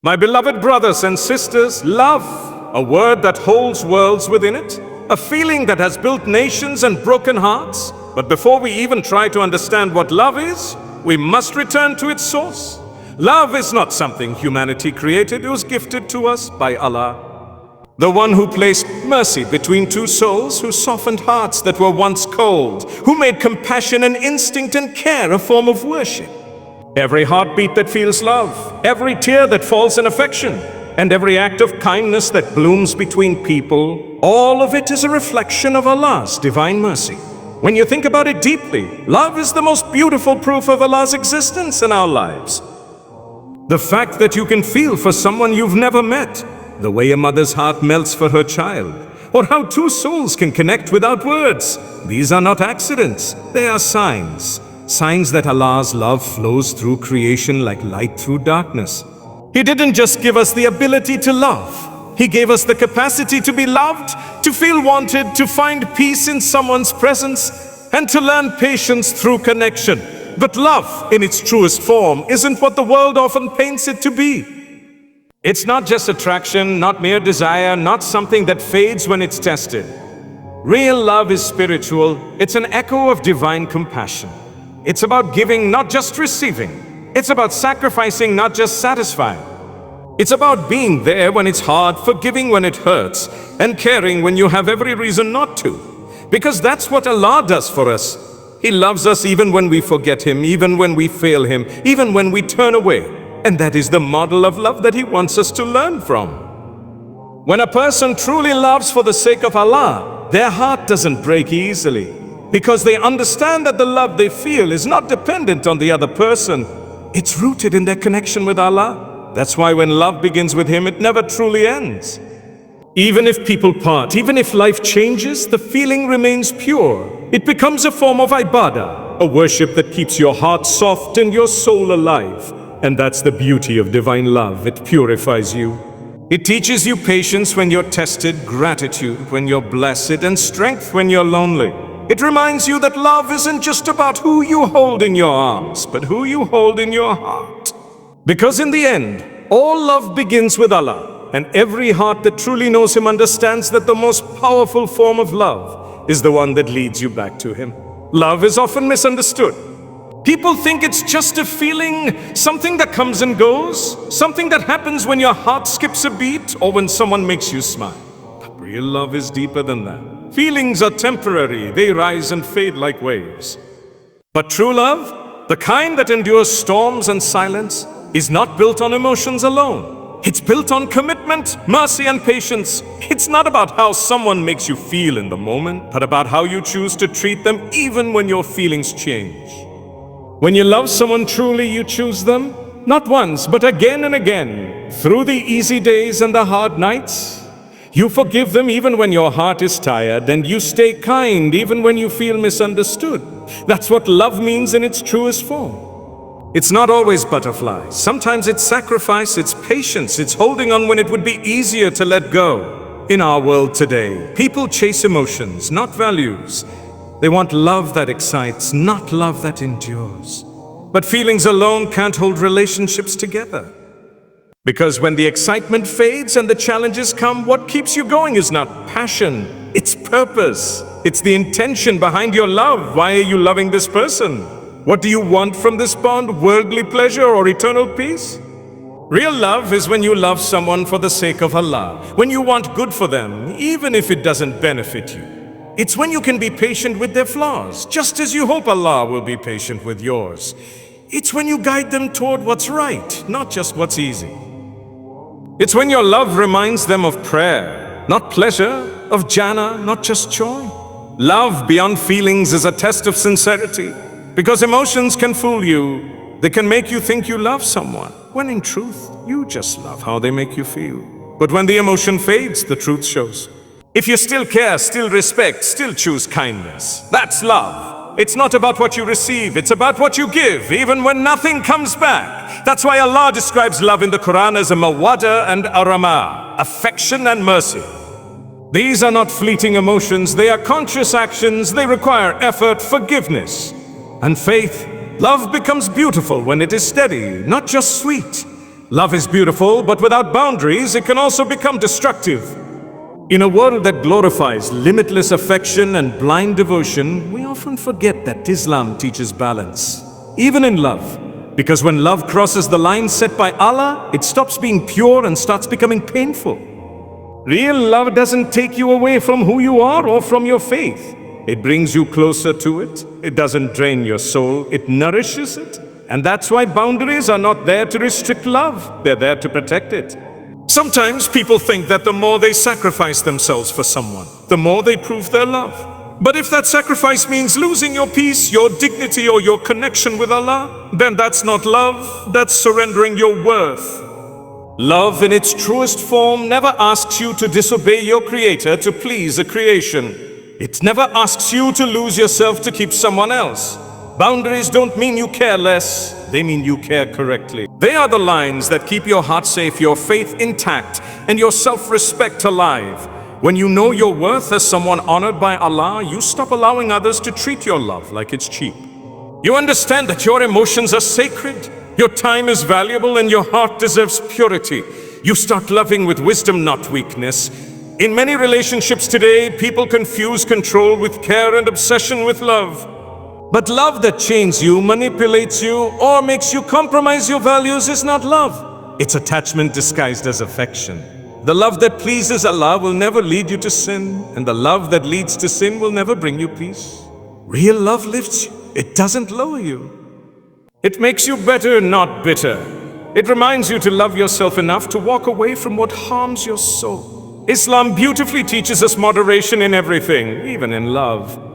My beloved brothers and sisters, love, a word that holds worlds within it, a feeling that has built nations and broken hearts. But before we even try to understand what love is, we must return to its source. Love is not something humanity created, it was gifted to us by Allah. The one who placed mercy between two souls, who softened hearts that were once cold, who made compassion an instinct and care a form of worship. Every heartbeat that feels love, every tear that falls in affection, and every act of kindness that blooms between people, all of it is a reflection of Allah's divine mercy. When you think about it deeply, love is the most beautiful proof of Allah's existence in our lives. The fact that you can feel for someone you've never met, the way a mother's heart melts for her child, or how two souls can connect without words. These are not accidents, they are signs. Signs that Allah's love flows through creation like light through darkness. He didn't just give us the ability to love. He gave us the capacity to be loved, to feel wanted, to find peace in someone's presence, and to learn patience through connection. But love, in its truest form, isn't what the world often paints it to be. It's not just attraction, not mere desire, not something that fades when it's tested. Real love is spiritual. It's an echo of divine compassion. It's about giving, not just receiving. It's about sacrificing, not just satisfying. It's about being there when it's hard, forgiving when it hurts, and caring when you have every reason not to. Because that's what Allah does for us. He loves us even when we forget Him, even when we fail Him, even when we turn away. And that is the model of love that He wants us to learn from. When a person truly loves for the sake of Allah, their heart doesn't break easily, because they understand that the love they feel is not dependent on the other person. It's rooted in their connection with Allah. That's why when love begins with Him, it never truly ends. Even if people part, even if life changes, the feeling remains pure. It becomes a form of ibadah, a worship that keeps your heart soft and your soul alive. And that's the beauty of divine love. It purifies you. It teaches you patience when you're tested, gratitude when you're blessed, and strength when you're lonely. It reminds you that love isn't just about who you hold in your arms, but who you hold in your heart. Because in the end, all love begins with Allah, and every heart that truly knows Him understands that the most powerful form of love is the one that leads you back to Him. Love is often misunderstood. People think it's just a feeling, something that comes and goes, something that happens when your heart skips a beat or when someone makes you smile. But real love is deeper than that. Feelings are temporary, they rise and fade like waves. But true love, the kind that endures storms and silence, is not built on emotions alone. It's built on commitment, mercy, and patience. It's not about how someone makes you feel in the moment, but about how you choose to treat them even when your feelings change. When you love someone truly, you choose them, not once, but again and again. Through the easy days and the hard nights, you forgive them even when your heart is tired, and you stay kind even when you feel misunderstood. That's what love means in its truest form. It's not always butterflies. Sometimes it's sacrifice, it's patience, it's holding on when it would be easier to let go. In our world today, people chase emotions, not values. They want love that excites, not love that endures. But feelings alone can't hold relationships together. Because when the excitement fades and the challenges come, what keeps you going is not passion, it's purpose. It's the intention behind your love. Why are you loving this person? What do you want from this bond? Worldly pleasure or eternal peace? Real love is when you love someone for the sake of Allah, when you want good for them, even if it doesn't benefit you. It's when you can be patient with their flaws, just as you hope Allah will be patient with yours. It's when you guide them toward what's right, not just what's easy. It's when your love reminds them of prayer, not pleasure, of jannah, not just joy. Love beyond feelings is a test of sincerity, because emotions can fool you. They can make you think you love someone, when in truth, you just love how they make you feel. But when the emotion fades, the truth shows. If you still care, still respect, still choose kindness, that's love. It's not about what you receive, it's about what you give, even when nothing comes back. That's why Allah describes love in the Quran as a mawadda and a rahmah, affection and mercy. These are not fleeting emotions, they are conscious actions, they require effort, forgiveness, and faith. Love becomes beautiful when it is steady, not just sweet. Love is beautiful, but without boundaries, it can also become destructive. In a world that glorifies limitless affection and blind devotion, we often forget that Islam teaches balance, even in love. Because when love crosses the line set by Allah, it stops being pure and starts becoming painful. Real love doesn't take you away from who you are or from your faith. It brings you closer to it. It doesn't drain your soul, it nourishes it. And that's why boundaries are not there to restrict love, they're there to protect it. Sometimes people think that the more they sacrifice themselves for someone, the more they prove their love. But if that sacrifice means losing your peace, your dignity, or your connection with Allah, then that's not love, that's surrendering your worth. Love in its truest form never asks you to disobey your Creator to please a creation. It never asks you to lose yourself to keep someone else. Boundaries don't mean you care less, they mean you care correctly. They are the lines that keep your heart safe, your faith intact, and your self-respect alive. When you know your worth as someone honored by Allah, you stop allowing others to treat your love like it's cheap. You understand that your emotions are sacred, your time is valuable, and your heart deserves purity. You start loving with wisdom, not weakness. In many relationships today, people confuse control with care and obsession with love. But love that chains you, manipulates you, or makes you compromise your values is not love. It's attachment disguised as affection. The love that pleases Allah will never lead you to sin, and the love that leads to sin will never bring you peace. Real love lifts you. It doesn't lower you. It makes you better, not bitter. It reminds you to love yourself enough to walk away from what harms your soul. Islam beautifully teaches us moderation in everything, even in love.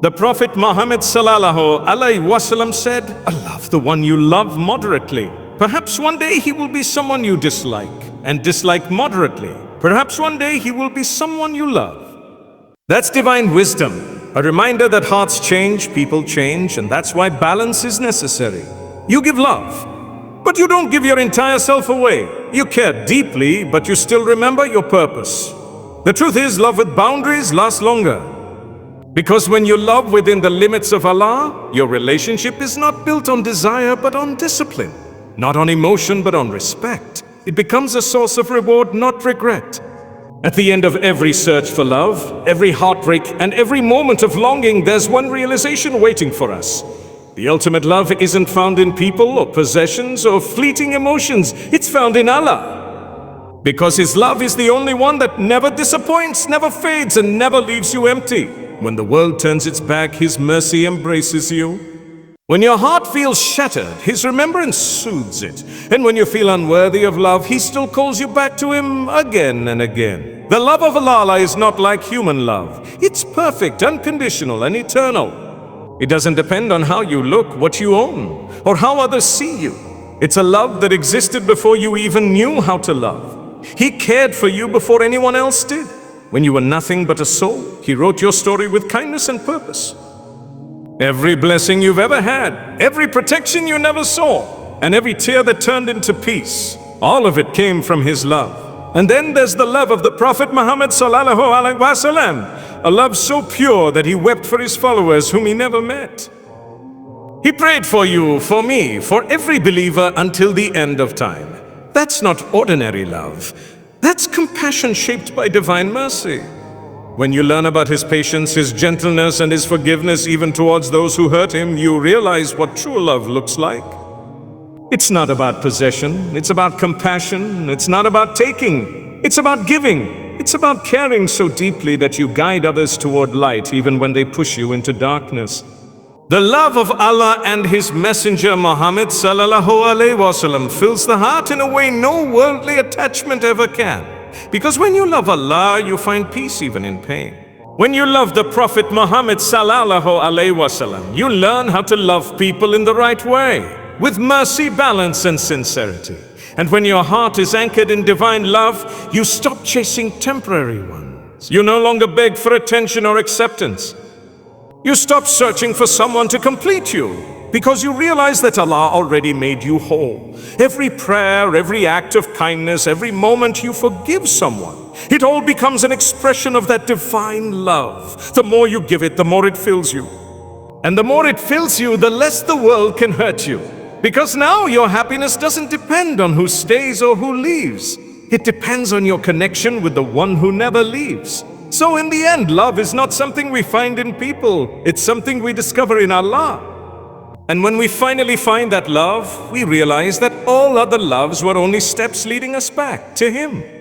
The Prophet Muhammad sallallahu alaihi wasallam said, love the one you love moderately. Perhaps one day he will be someone you dislike, and dislike moderately. Perhaps one day he will be someone you love. That's divine wisdom, a reminder that hearts change, people change, and that's why balance is necessary. You give love, but you don't give your entire self away. You care deeply, but you still remember your purpose. The truth is, love with boundaries lasts longer. Because when you love within the limits of Allah, your relationship is not built on desire but on discipline. Not on emotion but on respect. It becomes a source of reward, not regret. At the end of every search for love, every heartbreak, and every moment of longing, there's one realization waiting for us. The ultimate love isn't found in people or possessions or fleeting emotions. It's found in Allah. Because His love is the only one that never disappoints, never fades, and never leaves you empty. When the world turns its back, His mercy embraces you. When your heart feels shattered, His remembrance soothes it. And when you feel unworthy of love, He still calls you back to Him again and again. The love of Allah is not like human love. It's perfect, unconditional, and eternal. It doesn't depend on how you look, what you own, or how others see you. It's a love that existed before you even knew how to love. He cared for you before anyone else did. When you were nothing but a soul, He wrote your story with kindness and purpose. Every blessing you've ever had, every protection you never saw, and every tear that turned into peace, all of it came from His love. And then there's the love of the Prophet Muhammad sallallahu alaihi wasallam, a love so pure that He wept for His followers whom He never met. He prayed for you, for me, for every believer until the end of time. That's not ordinary love. That's compassion shaped by divine mercy. When you learn about His patience, His gentleness, and His forgiveness even towards those who hurt Him, you realize what true love looks like. It's not about possession, it's about compassion, it's not about taking, it's about giving. It's about caring so deeply that you guide others toward light even when they push you into darkness. The love of Allah and His Messenger Muhammad sallallahu alaihi wasallam fills the heart in a way no worldly attachment ever can. Because when you love Allah, you find peace even in pain. When you love the Prophet Muhammad sallallahu alaihi wasallam, you learn how to love people in the right way, with mercy, balance, and sincerity. And when your heart is anchored in divine love, you stop chasing temporary ones. You no longer beg for attention or acceptance. You stop searching for someone to complete you, because you realize that Allah already made you whole. Every prayer, every act of kindness, every moment you forgive someone, it all becomes an expression of that divine love. The more you give it, the more it fills you. And the more it fills you, the less the world can hurt you. Because now your happiness doesn't depend on who stays or who leaves. It depends on your connection with the one who never leaves. So in the end, love is not something we find in people. It's something we discover in Allah. And when we finally find that love, we realize that all other loves were only steps leading us back to Him.